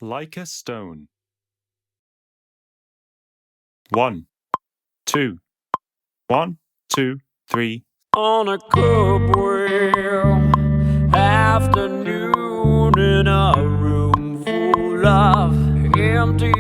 like a stone. 1, 2, 1, 2, 3. On a cobweb afternoon in a room full of empty